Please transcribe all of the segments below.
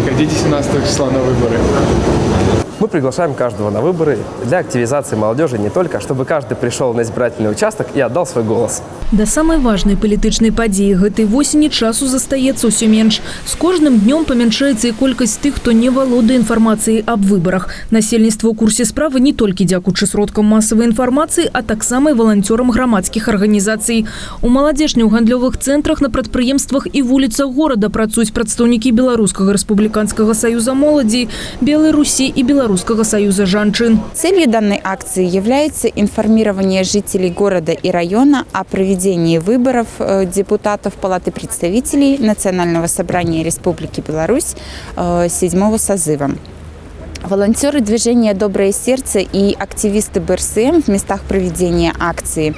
Приходите 17 числа на выборы. Мы приглашаем каждого на выборы для активизации молодежи не только, чтобы каждый пришел на избирательный участок и отдал свой голос. Да самой важной палітычнай падзеі гэтай восені часу застаецца ўсё менш. З кожным днём памяншаецца і колькасць тых, хто не валодае інфармацыяй аб выбарах. Насельніцтва ў курсе справы не толькі дзякуючы сродкам масавай інфармацыі, а таксама і валанцёрам грамадскіх арганізацый. У маладзечні ў гандлёвых цэнтрах, на прадпрыемствах і вуліцах горада працуюць прадстаўнікі Беларускага рэспубліканскага саюза моладзі, Белой Руси и Белорусского союза жанчын. Целью данной акции является информирование жителей города и района о проведении выборов депутатов Палаты представителей Национального собрания Республики Беларусь 7-го созыва. Волонтеры движения «Доброе сердце» и активисты БРСМ в местах проведения акции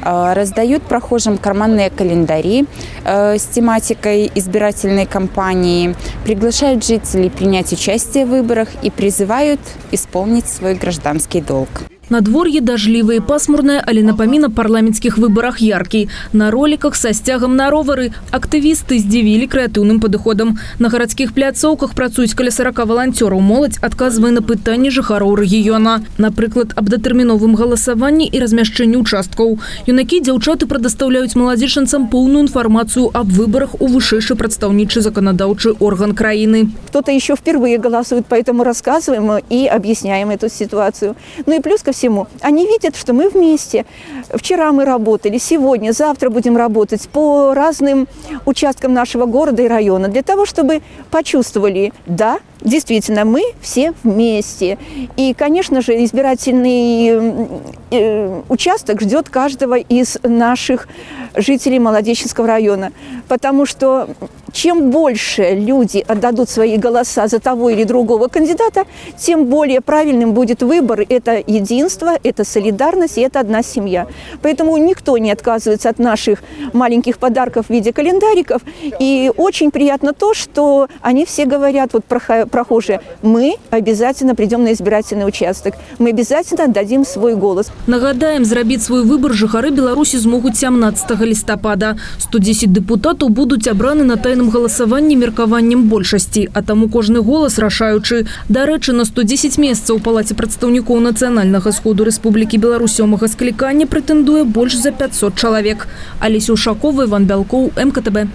раздают прохожим карманные календари с тематикой избирательной кампании, приглашают жителей принять участие в выборах и призывают исполнить свой гражданский долг. Надворье дождливое и пасмурное, але напомин о парламентских выборах яркий. На роликах со стягом на ровары активисты здзівілі креативным подходом. На городских пляцоўках працуюць каля 40 волонтеров. Моладзь отказывая на пытанні жыхароў рэгіёна. Напрыклад, об датэрміновым галасаванні и размяшчэнні участкаў. Юнакі дзяўчаты прадастаўляюць маладзечанцам полную информацию об выборах у вышэйшы прадстаўнічы законодаўчы орган краины. Кто-то еще впервые голосует, поэтому рассказываем и объясняем эту ситуацию. Ну и плюс ко всему, они видят, что мы вместе. Вчера мы работали, сегодня, завтра будем работать по разным участкам нашего города и района, для того, чтобы почувствовали, да, действительно, мы все вместе. И, конечно же, избирательный участок ждет каждого из наших жителей Молодеченского района. Потому что чем больше люди отдадут свои голоса за того или другого кандидата, тем более правильным будет выбор. Это единство, это солидарность и это одна семья. Поэтому никто не отказывается от наших маленьких подарков в виде календариков. И очень приятно то, что они все говорят, вот прохожие, мы обязательно придем на избирательный участок, мы обязательно отдадим свой голос. Нагадаем, зрабіць свой выбор жыхары Беларусі змогуць 17 лістапада. 110 депутатов будут обраны на тайном голосовании меркаваннем большасці, а таму кожны голос рашаючы. Дарэчы, на 110 месцаў у Палаце прадстаўнікоў Нацыянальнага сходу Рэспублікі Беларусь 7-га склікання прэтэндуе больш за 500 чалавек. Алеся Ушакова, Іван Бялкоў, МКТБ.